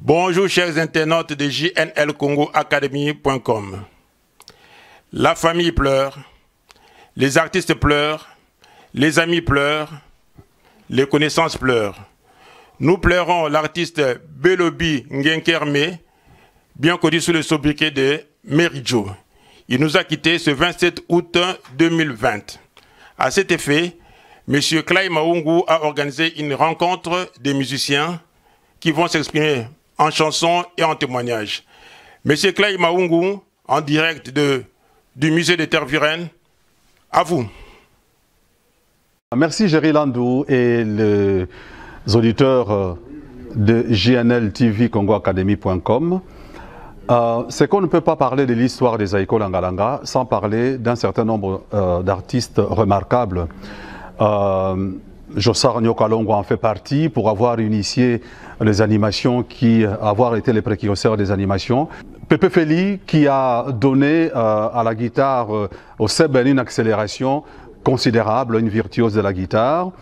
Bonjour chers internautes de jnlcongoacademy.com. La famille pleure, les artistes pleurent, les amis pleurent, les connaissances pleurent. Nous pleurons l'artiste Belobi Ngenkerme, bien connu sous le sobriquet de Merijo. Il nous a quittés ce 27 août 2020. À cet effet, M. Clay Maungu a organisé une rencontre des musiciens qui vont s'exprimer en chanson et en témoignage. Monsieur Clay Maungu, en direct du musée de Tervuren, à vous. Merci Jerry Landou et les auditeurs de JNL TV CongoAcademy.com. C'est qu'on ne peut pas parler de l'histoire des Zaïko Langalanga sans parler d'un certain nombre d'artistes remarquables. Jossar Nyokalongo en fait partie pour avoir initié les animations, avoir été les précurseurs des animations. Pepe Feli qui a donné à la guitare au Seben une accélération considérable, une virtuose de la guitare.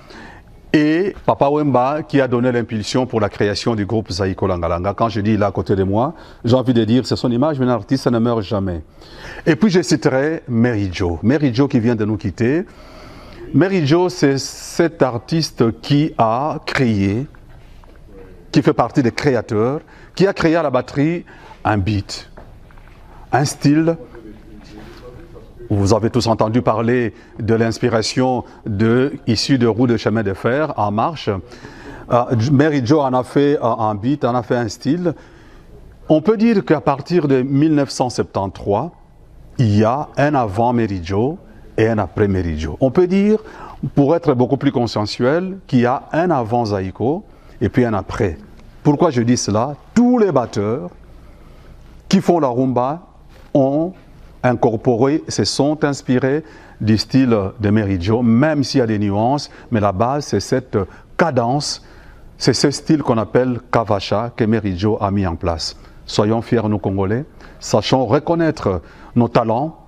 Et Papa Wemba qui a donné l'impulsion pour la création du groupe Zaïko Langalanga. Quand je dis il est à côté de moi, j'ai envie de dire c'est son image, mais un artiste ça ne meurt jamais. Et puis je citerai Merijo. Merijo qui vient de nous quitter. Merijo, c'est cet artiste qui a créé, qui fait partie des créateurs, qui a créé à la batterie un beat, un style. Vous avez tous entendu parler de l'inspiration issue de roues de chemin de fer en marche. Merijo en a fait un beat, en a fait un style. On peut dire qu'à partir de 1973, il y a un avant Merijo et un après Merijo. On peut dire, pour être beaucoup plus consensuel, qu'il y a un avant Zaïko et puis un après. Pourquoi je dis cela? Tous les batteurs qui font la rumba ont incorporé, se sont inspirés du style de Merijo, même s'il y a des nuances, mais la base c'est cette cadence, c'est ce style qu'on appelle Kavacha que Merijo a mis en place. Soyons fiers nous Congolais, sachons reconnaître nos talents.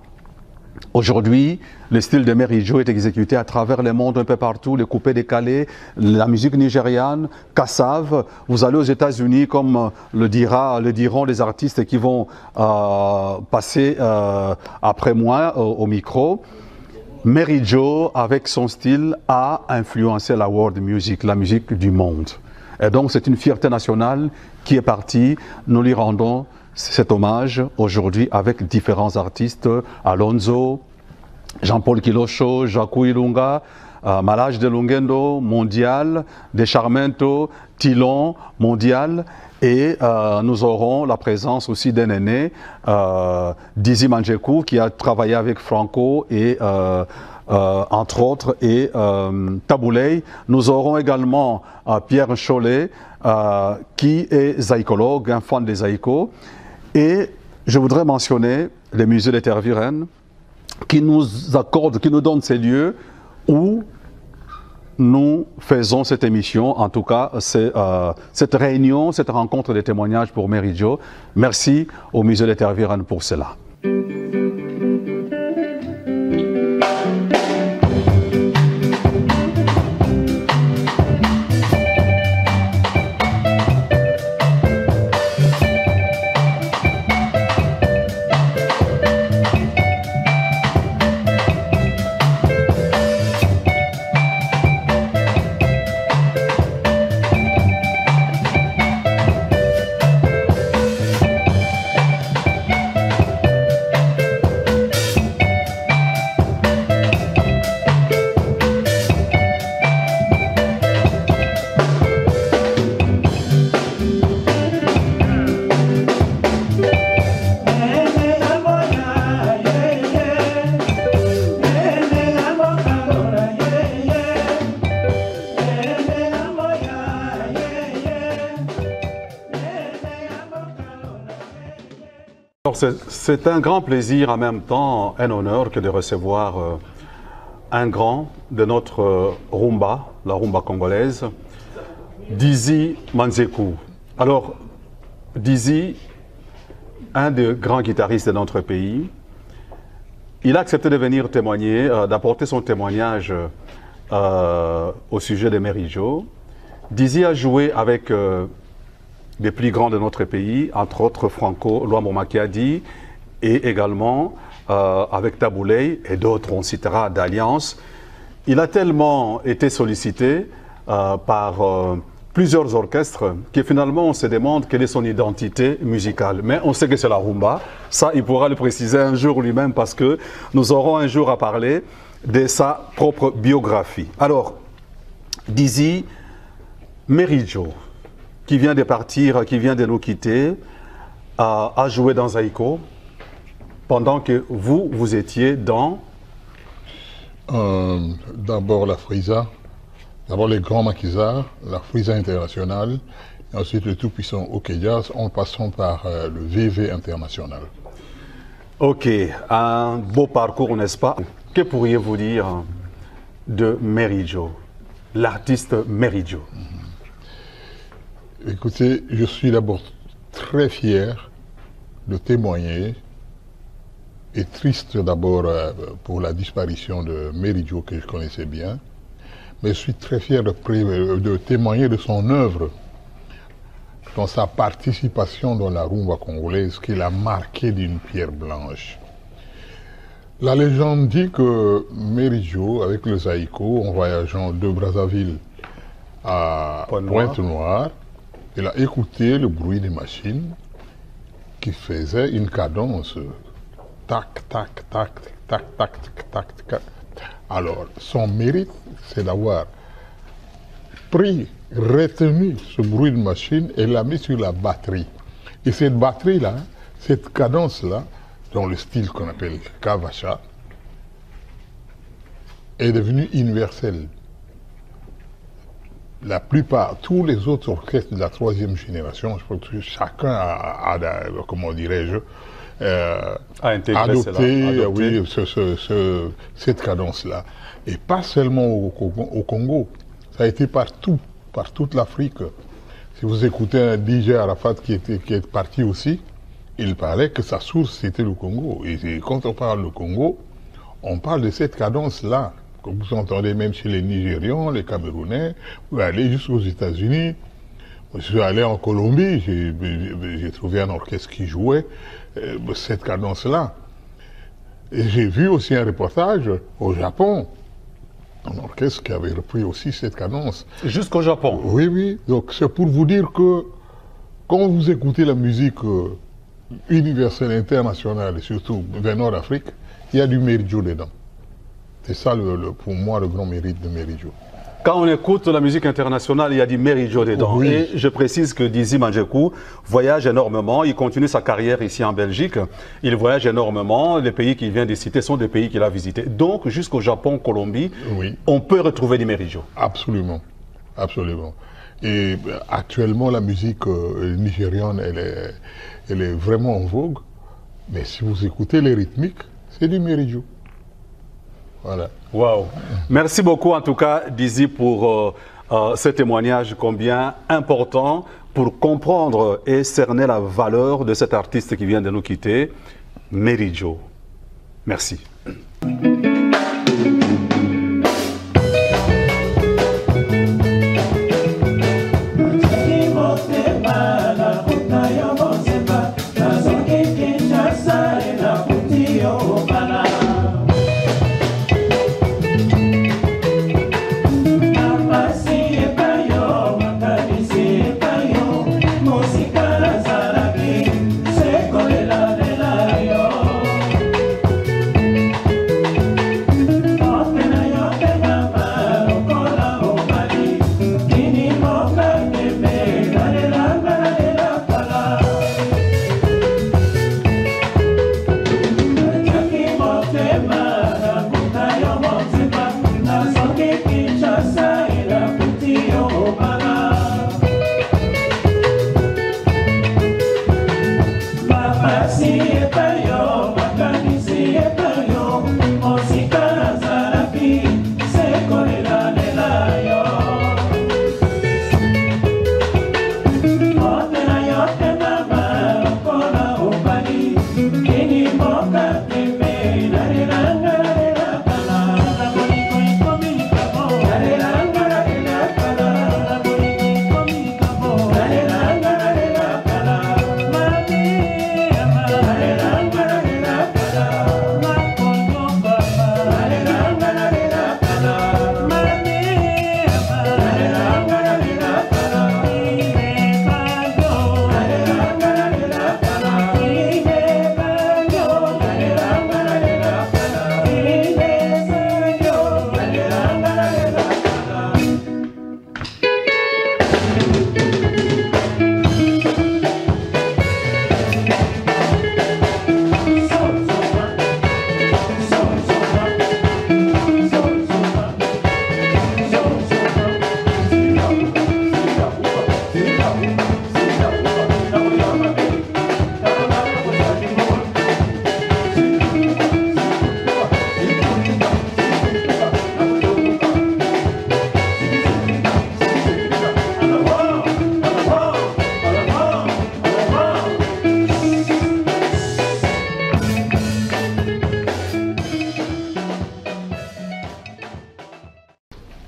Aujourd'hui, le style de Merijo est exécuté à travers le monde un peu partout, les coupés décalés, la musique nigériane, Kassav. Vous allez aux États-Unis, comme le diront les artistes qui vont passer après moi au micro. Merijo, avec son style, a influencé la world music, la musique du monde. Et donc c'est une fierté nationale qui est partie. Nous lui rendons cet hommage aujourd'hui avec différents artistes, Alonso, Jean-Paul Kilosho, Jacou Ilunga, Malage de Lungendo, mondial, De Charmento, Tilon, mondial, et nous aurons la présence aussi d'un aîné, Dizzy Manjekou, qui a travaillé avec Franco et entre autres, et Tabouley. Nous aurons également Pierre Cholet, qui est zaïkologue, un fan des zaïkos. Et je voudrais mentionner le musée de Tervuren qui nous accorde, qui nous donne ces lieux où nous faisons cette émission, en tout cas cette réunion, cette rencontre de témoignages pour Merijo. Merci au musée de Tervuren pour cela. C'est un grand plaisir, en même temps un honneur que de recevoir un grand de notre rumba, la rumba congolaise, Dizzy Manzeku. Alors, Dizzy, un des grands guitaristes de notre pays, il a accepté de venir témoigner, d'apporter son témoignage au sujet de Mary Jo. Dizzy a joué avec les plus grands de notre pays, entre autres Franco Luambo Makiadi, et également avec Tabouley et d'autres, on citera d'Alliance. Il a tellement été sollicité par plusieurs orchestres que finalement on se demande quelle est son identité musicale. Mais on sait que c'est la rumba. Ça, il pourra le préciser un jour lui-même parce que nous aurons un jour à parler de sa propre biographie. Alors, Dizzy, Mary Jo, qui vient de partir, qui vient de nous quitter, a joué dans Zaïko pendant que vous étiez dans... D'abord la Frisa, d'abord les grands maquisards, la Frisa internationale, et ensuite le tout-puissant OK Jazz, en passant par le VV international. Ok, un beau parcours, n'est-ce pas? Que pourriez-vous dire de Mary Jo, l'artiste Mary Jo? Écoutez, je suis d'abord très fier de témoigner et triste d'abord pour la disparition de Mary Jo que je connaissais bien, mais je suis très fier de témoigner de son œuvre, dans sa participation dans la rumba congolaise qu'il a marqué d'une pierre blanche. La légende dit que Mary Jo, avec le Zaïko, en voyageant de Brazzaville à Pointe-Noire, il a écouté le bruit des machines qui faisaient une cadence. Tac, tac, tac, tac, tac, tac, tac, tac. Alors, son mérite, c'est d'avoir retenu ce bruit de machine et l'a mis sur la batterie. Et cette batterie-là, cette cadence-là, dans le style qu'on appelle Kavacha, est devenue universelle. La plupart, tous les autres orchestres de la troisième génération, je pense que chacun a comment dirais-je, adopté. Oui, cette cadence-là. Et pas seulement au Congo, ça a été partout, par toute l'Afrique. Si vous écoutez un DJ Arafat qui est parti aussi, il parlait que sa source c'était le Congo. Et quand on parle du Congo, on parle de cette cadence-là, que vous entendez même chez les Nigérians, les Camerounais, vous allez jusqu'aux États-Unis. Je suis allé en Colombie, j'ai trouvé un orchestre qui jouait cette cadence-là. Et j'ai vu aussi un reportage au Japon, un orchestre qui avait repris aussi cette cadence. Jusqu'au Japon? Oui, oui. Donc c'est pour vous dire que quand vous écoutez la musique universelle, internationale, et surtout venant d'Afrique, il y a du Mary Jo dedans. C'est ça, pour moi, le grand mérite de Mary Jo. Quand on écoute la musique internationale, il y a du Mary Jo dedans. Oui. Et je précise que Dizzy Manzeku voyage énormément. Il continue sa carrière ici en Belgique. Il voyage énormément. Les pays qu'il vient de citer sont des pays qu'il a visités. Donc, jusqu'au Japon, Colombie, oui, on peut retrouver du Mary Jo. Absolument. Absolument. Et actuellement, la musique nigériane, elle est vraiment en vogue. Mais si vous écoutez les rythmiques, c'est du Mary Jo. Voilà. Wow. Merci beaucoup en tout cas, Dizzy, pour ce témoignage combien important pour comprendre et cerner la valeur de cet artiste qui vient de nous quitter, Mary Jo. Merci.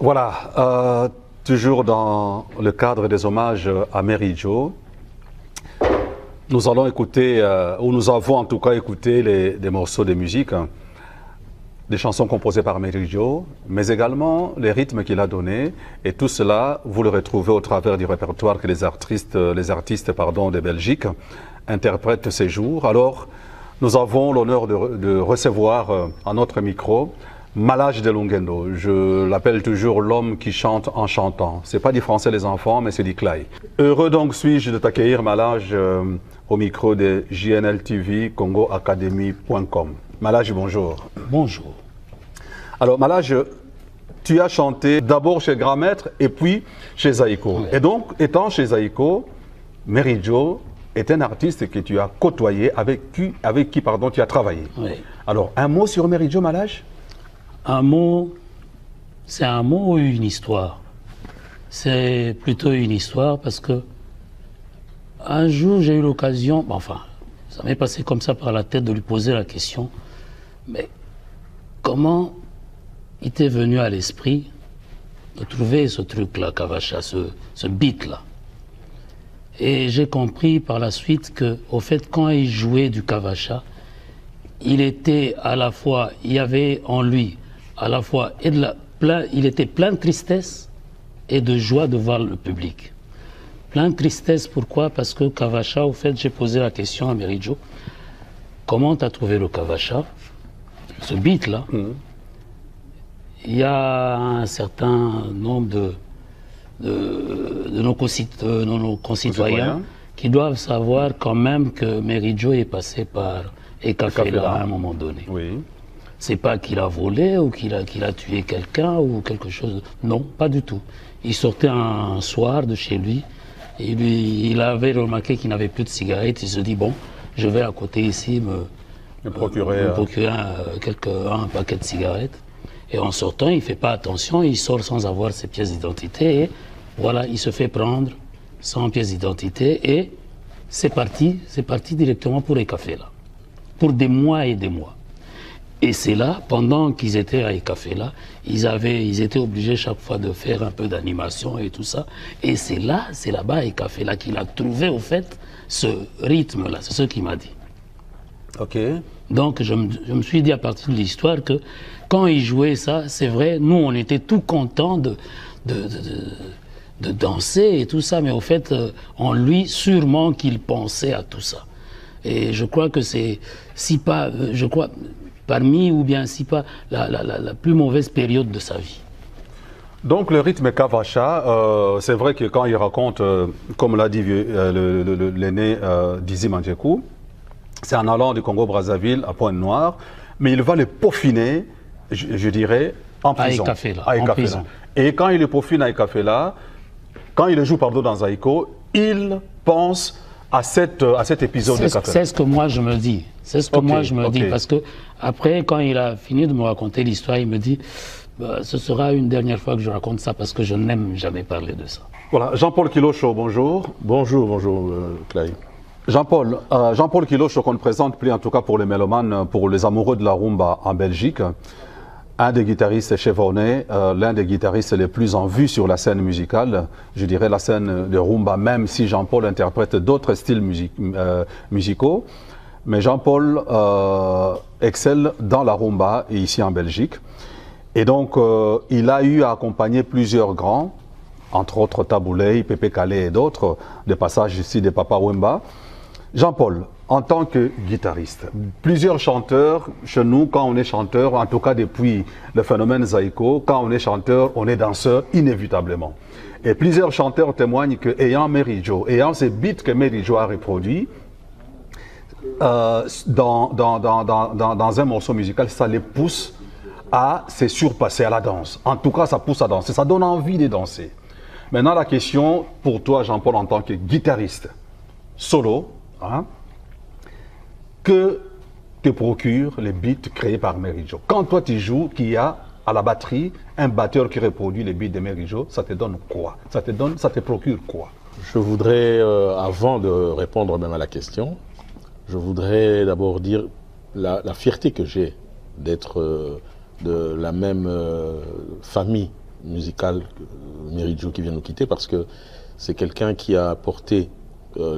Voilà, toujours dans le cadre des hommages à Mary Jo, nous allons écouter, ou nous avons en tout cas écouté des morceaux de musique, des chansons composées par Mary Jo, mais également les rythmes qu'il a donnés. Et tout cela, vous le retrouvez au travers du répertoire que les artistes de Belgique interprètent ces jours. Alors, nous avons l'honneur de recevoir à notre micro Malage de Lungendo. Je l'appelle toujours l'homme qui chante en chantant. C'est pas du français les enfants, mais c'est du clay. Heureux donc suis-je de t'accueillir, Malage, au micro de JNL TV, congoacademy.com. Malage, bonjour. Bonjour. Alors, Malage, tu as chanté d'abord chez Grand Maître et puis chez Zaïko. Oui. Et donc, étant chez Zaïko, Mary Jo est un artiste que tu as côtoyé, avec qui tu as travaillé. Oui. Alors, un mot sur Mary Jo, Malage? Un mot, c'est un mot ou une histoire? C'est plutôt une histoire parce que un jour j'ai eu l'occasion, enfin, ça m'est passé comme ça par la tête de lui poser la question, mais comment il t'est venu à l'esprit de trouver ce truc-là, Kavacha, ce beat-là? Et j'ai compris par la suite que, au fait, quand il jouait du Kavacha, il était à la fois, il y avait en lui à la fois, il était plein de tristesse et de joie de voir le public. Plein de tristesse, pourquoi? Parce que Kavacha, au fait, j'ai posé la question à Mary Jo, comment tu as trouvé le Kavacha, ce beat-là? Il y a un certain nombre de nos concitoyens qui doivent savoir quand même que Mary Jo est passé par Ekafela à un moment donné. Oui. C'est pas qu'il a volé ou qu'il a tué quelqu'un ou quelque chose. Non, pas du tout. Il sortait un soir de chez lui et il avait remarqué qu'il n'avait plus de cigarettes. Il se dit, bon, je vais à côté ici me procurer un paquet de cigarettes. Et en sortant, il ne fait pas attention, il sort sans avoir ses pièces d'identité. Et voilà, il se fait prendre sans pièces d'identité. Et c'est parti directement pour Ekafela. Pour des mois et des mois. Et c'est là, pendant qu'ils étaient à Ekafela, ils étaient obligés chaque fois de faire un peu d'animation et tout ça. Et c'est là-bas à Ekafela qu'il a trouvé au fait ce rythme-là. C'est ce qu'il m'a dit. Ok. Donc je me suis dit à partir de l'histoire que quand il jouait ça, c'est vrai, nous on était tout contents de danser et tout ça, mais au fait, en lui, sûrement qu'il pensait à tout ça. Et je crois que c'est, si pas, je crois, parmi ou bien si pas la plus mauvaise période de sa vie. Donc le rythme Kavacha, c'est vrai que quand il raconte, comme l'a dit l'aîné Dizzy Mandjekou, c'est en allant du Congo-Brazzaville à Pointe-Noire, mais il va le peaufiner, je dirais, en prison. À Ekafela, en prison. Et quand il le peaufine à Ekafela, quand il le joue dans Zaïko, il pense à cet épisode de Ekafela. C'est ce que moi je me dis. C'est ce que moi je me dis. Parce que après, quand il a fini de me raconter l'histoire, il me dit bah, ce sera une dernière fois que je raconte ça parce que je n'aime jamais parler de ça. Voilà, Jean-Paul Kilocho, bonjour. Bonjour, Clay. Jean-Paul Kilocho, qu'on ne présente plus en tout cas pour les mélomanes, pour les amoureux de la rumba en Belgique. Un des guitaristes chevronné, l'un des guitaristes les plus en vue sur la scène musicale, je dirais la scène de rumba, même si Jean-Paul interprète d'autres styles musicaux. Mais Jean-Paul excelle dans la rumba et ici en Belgique. Et donc, il a eu à accompagner plusieurs grands, entre autres Tabouley, Pépé Calais et d'autres, des passages ici de Papa Wemba. Jean-Paul, en tant que guitariste, plusieurs chanteurs, chez nous, quand on est chanteur, en tout cas depuis le phénomène Zaïko, quand on est chanteur, on est danseur inévitablement. Et plusieurs chanteurs témoignent qu'ayant Mary Jo, ayant ces beats que Mary Jo a reproduits, dans un morceau musical, ça les pousse à se surpasser à la danse. En tout cas, ça pousse à danser, ça donne envie de danser. Maintenant, la question pour toi, Jean-Paul, en tant que guitariste solo, hein, que te procurent les beats créés par Mary Jo? Quand toi tu joues, qu'il y a à la batterie un batteur qui reproduit les beats de Mary Jo, ça te donne quoi? Ça te procure quoi? Je voudrais, avant de répondre même à la question, je voudrais d'abord dire la fierté que j'ai d'être de la même famille musical, Méridio, qui vient nous quitter, parce que c'est quelqu'un qui a apporté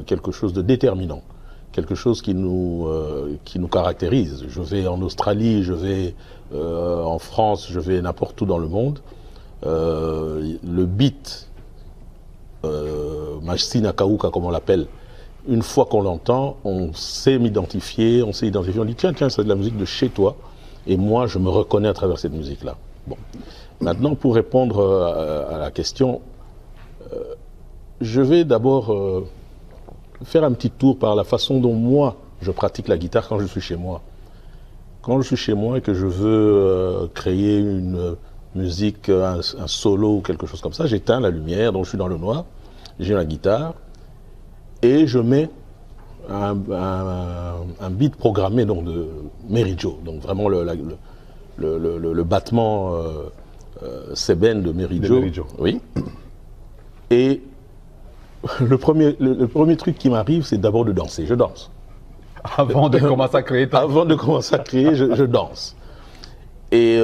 quelque chose de déterminant, quelque chose qui nous caractérise. Je vais en Australie, je vais en France, je vais n'importe où dans le monde. Le beat, Machsina Kauka, comme on l'appelle, une fois qu'on l'entend, on sait m'identifier, on dit tiens, c'est de la musique de chez toi, et moi je me reconnais à travers cette musique-là. Bon. Maintenant, pour répondre à la question, je vais d'abord faire un petit tour par la façon dont moi je pratique la guitare quand je suis chez moi. Quand je suis chez moi et que je veux créer une musique, un solo ou quelque chose comme ça, j'éteins la lumière, donc je suis dans le noir, j'ai la guitare, et je mets un beat programmé donc, de Méridio, donc vraiment le battement sébène de Méridio. Oui. Et le premier truc qui m'arrive, c'est d'abord de danser. Je danse. Avant de commencer à créer Avant de commencer à créer, je danse. Et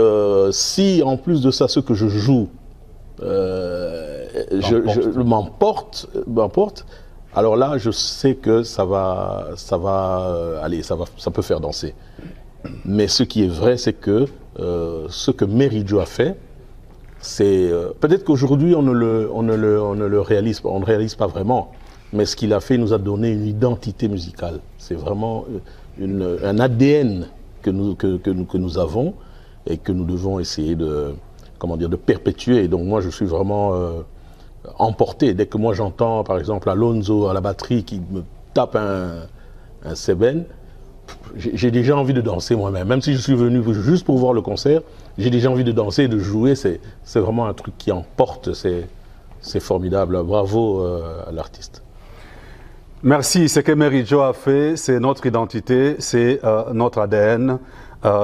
si en plus de ça, ce que je joue m'emporte, alors là, je sais que ça peut faire danser. Mais ce qui est vrai, c'est que ce que Méridio a fait, c'est peut-être qu'aujourd'hui on ne le réalise pas, on ne réalise pas vraiment. Mais ce qu'il a fait, il nous a donné une identité musicale. C'est vraiment un ADN que nous avons et que nous devons essayer de perpétuer. Et donc moi, je suis vraiment emporté. Dès que moi j'entends, par exemple, Alonso à la batterie qui me tape un sébène, j'ai déjà envie de danser moi-même. Même si je suis venu juste pour voir le concert, j'ai déjà envie de danser, de jouer. C'est vraiment un truc qui emporte. C'est formidable. Bravo à l'artiste. Merci. Ce que Méridio a fait, c'est notre identité, c'est notre ADN.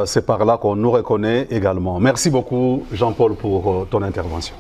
C'est par là qu'on nous reconnaît également. Merci beaucoup, Jean-Paul, pour ton intervention.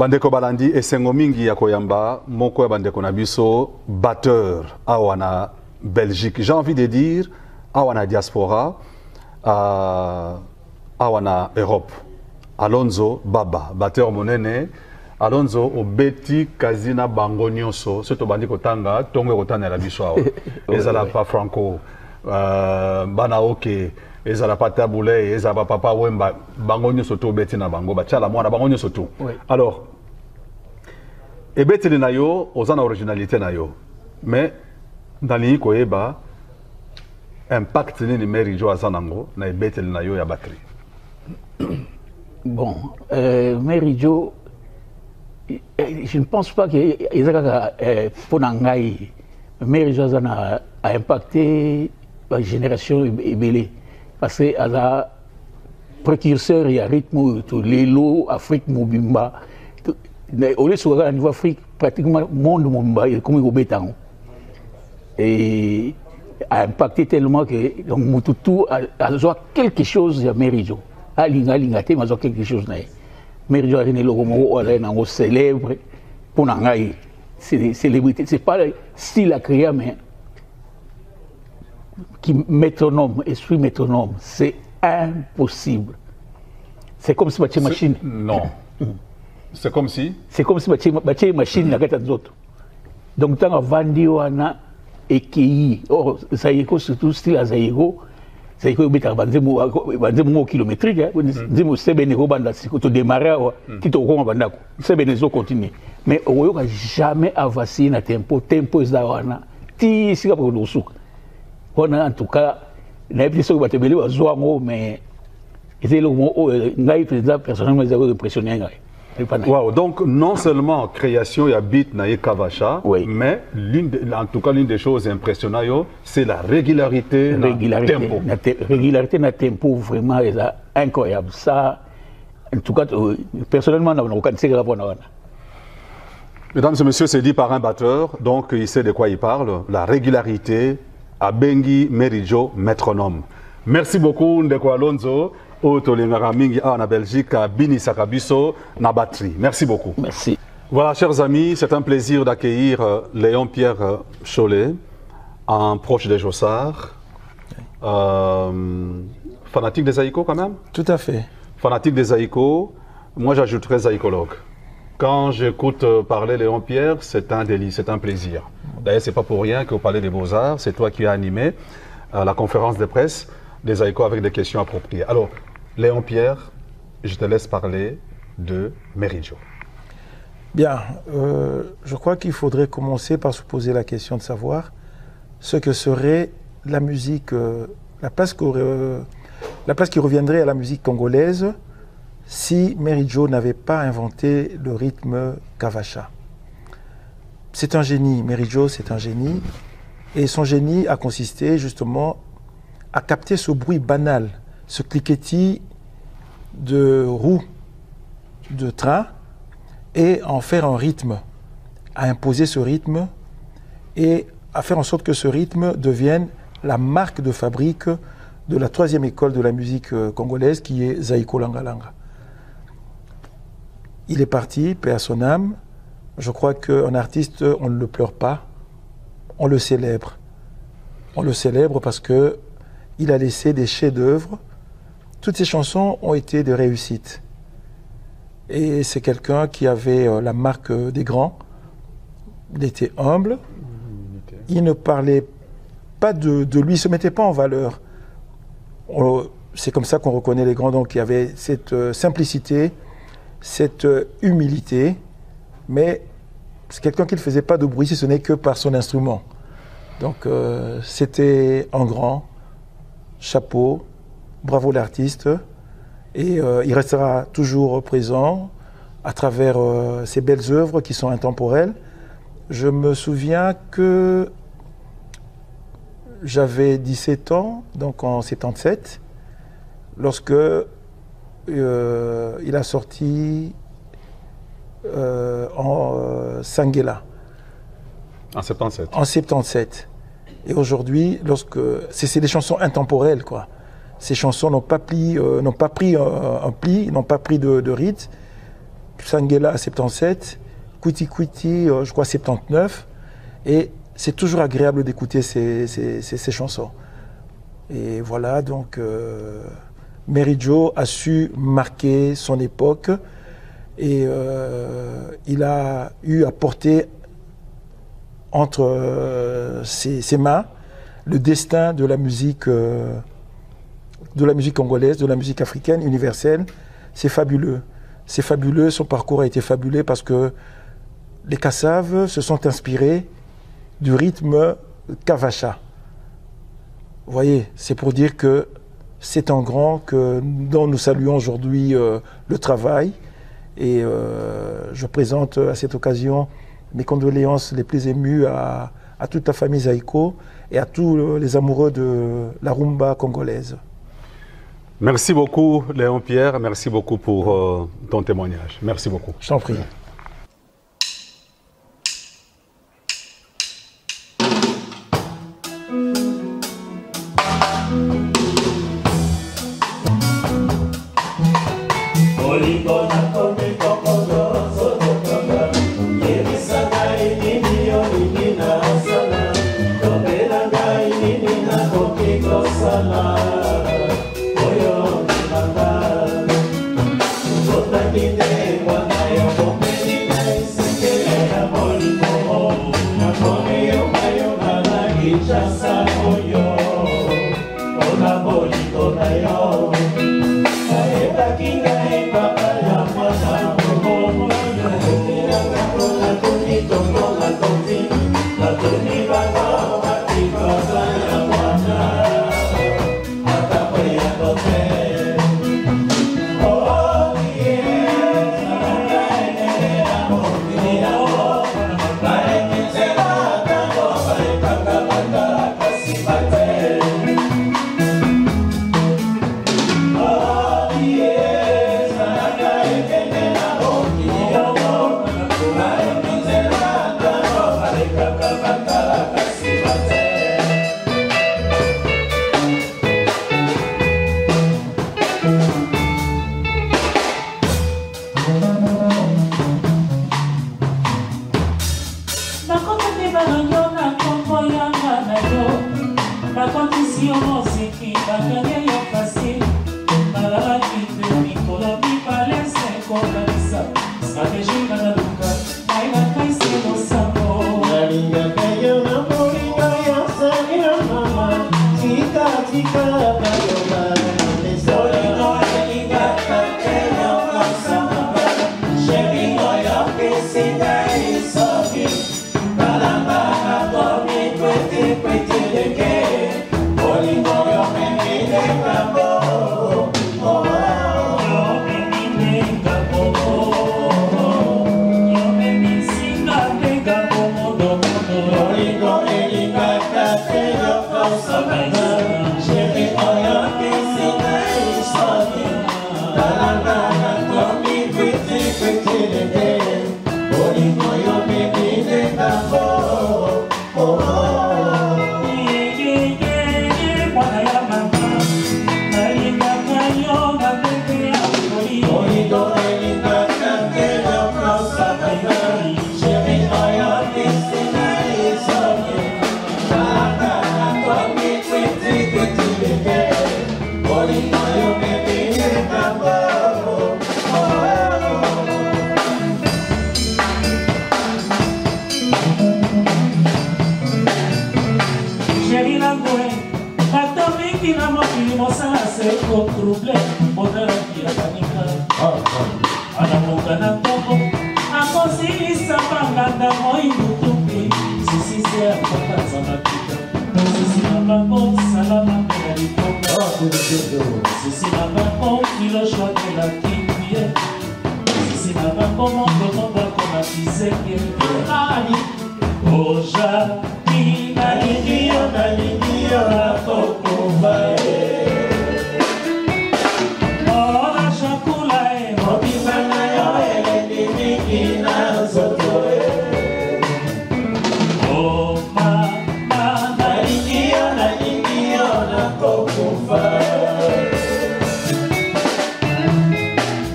bandeko balandi esengo mingi ya koyamba moko ya bandeko na biso batteur awa na Belgique. J'ai envie de dire awa na diaspora awa na Europe. Alonzo Baba, batteur monene. Alonzo obeti kazina bango nyonso soto bandi kotanga tongo kotana la biso awa. Ezala pa Franco bana oke ezala pa Taboulé ezala pa Papa Wemba bango nyonso to obeti na bango batiala mwana bango nyonso to. Alors ebeti na yo ozana originalité na yo. Mais dans les koyeba impact ni Mary Jo azanango na ebeti na yo ya batterie. Bon, Mary Jo, je ne pense pas que Ponangai, Mary Jo a impacté la génération ébélée. Parce qu'elle a précurseur et rythme, tout l'élo, Afrique, Mobimba. Au lieu de niveau Afrique, pratiquement le monde Mobimba, comme il y a et a impacté tellement que Moutoutou a quelque chose de Mary Jo. Alinga te mazo quelque chose na Mary Jo ari ne lokomo ala na ngo célèbre pour ngai célébrité c'est pas le style à créer mais qui métronome esprit métronome c'est impossible c'est comme si batie machine non c'est comme si batie machine na kata nzoto donc tanga vandi wana ekei or Zaïko surtout style à Zaïko c'est que beta banzemo kilométrique nzimo sebene ko banda siko to démarrer tito ko bandako sebene zo continuer mais oyo ka jamais avancer na tempo za wana ti sika pour le souk on en tout cas na episo ba tebele ba zo ngo mais c'est le mot ngai président personnellement j'ai impressionné ngai. Wow, donc non seulement création et beat na Kavacha, oui. Mais en tout cas l'une des choses impressionnantes, c'est la régularité na tempo. Régularité na tempo vraiment est incroyable. Ça, en tout cas, personnellement, on n'a aucun secret à voir. Mesdames et messieurs, c'est dit par un batteur, donc il sait de quoi il parle. La régularité à Bengi Mary Jo métronome. Merci beaucoup Ndeko Alonzo. En Belgique, à Bini Sakabiso, na batterie. Merci beaucoup. Merci. Voilà, chers amis, c'est un plaisir d'accueillir Léon Pierre Cholet, un proche des Jossard, fanatique des Zaïko quand même. Tout à fait. Fanatique des Zaïko, moi j'ajouterais zaïkologue. Quand j'écoute parler Léon Pierre, c'est un délice, c'est un plaisir. D'ailleurs, c'est pas pour rien que vous parlez des Beaux-Arts, c'est toi qui as animé la conférence de presse des Zaïko avec des questions appropriées. Alors, Léon Pierre, je te laisse parler de Mary Jo. Bien, je crois qu'il faudrait commencer par se poser la question de savoir ce que serait la musique, la place qui reviendrait à la musique congolaise si Mary Jo n'avait pas inventé le rythme Kavacha. C'est un génie, Mary Jo c'est un génie, et son génie a consisté justement à capter ce bruit banal, ce cliquetis de roues de train et en faire un rythme, à imposer ce rythme et à faire en sorte que ce rythme devienne la marque de fabrique de la troisième école de la musique congolaise qui est Zaïko Langalanga. Il est parti, paix à son âme. Je crois qu'un artiste, on ne le pleure pas, on le célèbre. On le célèbre parce que il a laissé des chefs-d'œuvre. Toutes ses chansons ont été des réussites. Et c'est quelqu'un qui avait la marque des grands. Il était humble. Il ne parlait pas de lui, il ne se mettait pas en valeur. C'est comme ça qu'on reconnaît les grands. Donc il y avait cette simplicité, cette humilité. Mais c'est quelqu'un qui ne faisait pas de bruit si ce n'est que par son instrument. Donc c'était un grand. Chapeau, bravo l'artiste, et il restera toujours présent à travers ces belles œuvres qui sont intemporelles. Je me souviens que j'avais 17 ans, donc en 77, lorsque il a sorti en Sanguela. En 77. En 77. Et aujourd'hui, c'est des chansons intemporelles, quoi. Ces chansons n'ont pas pris un pli, n'ont pas pris de rythme. Sangela 77, Kwiti Kwiti, je crois 79. Et c'est toujours agréable d'écouter ces chansons. Et voilà, donc Mary Jo a su marquer son époque et il a eu à porter entre ses mains le destin de la musique congolaise, de la musique africaine universelle. C'est fabuleux. C'est fabuleux, son parcours a été fabuleux parce que les Kassaves se sont inspirés du rythme Kavacha. Vous voyez, c'est pour dire que c'est un grand dont nous saluons aujourd'hui le travail. Et je présente à cette occasion mes condoléances les plus émues à toute la famille Zaïko et à tous les amoureux de la rumba congolaise. Merci beaucoup, Léon Pierre. Merci beaucoup pour ton témoignage. Merci beaucoup. Je t'en prie.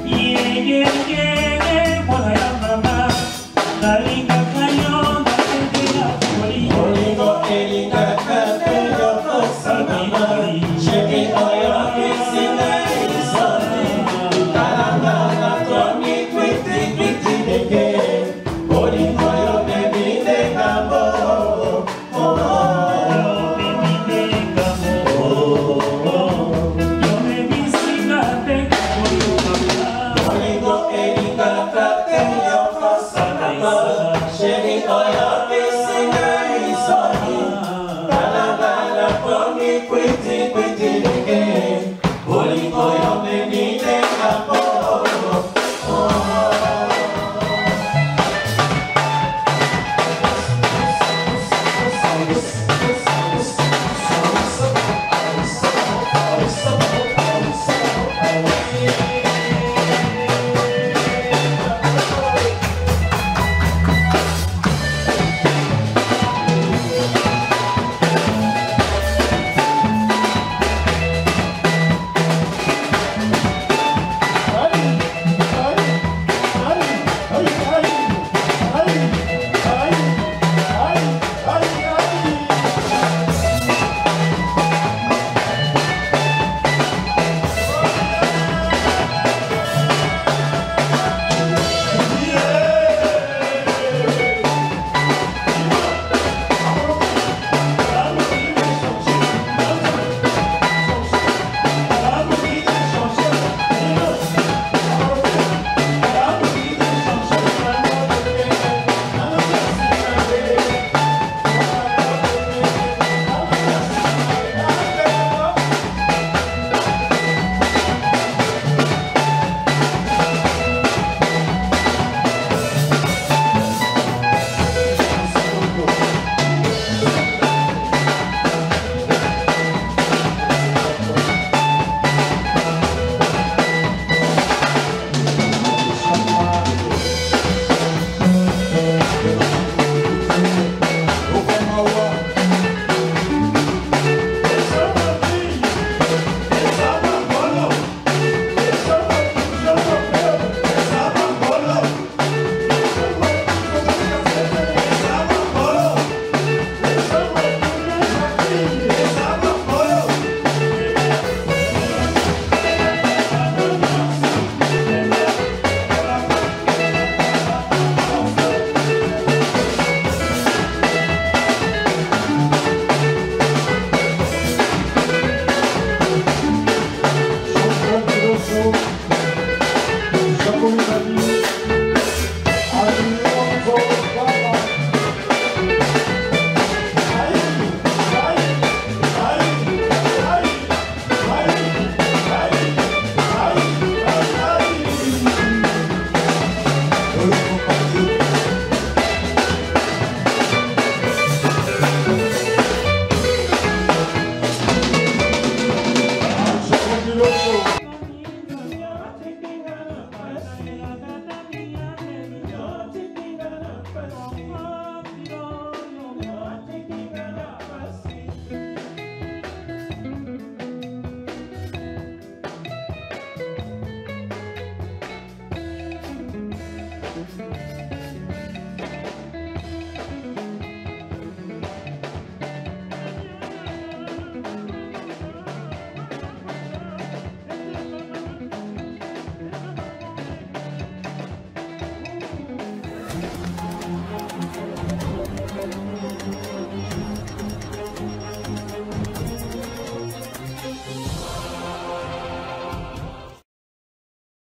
Yeah, yeah, yeah. frère Kenya.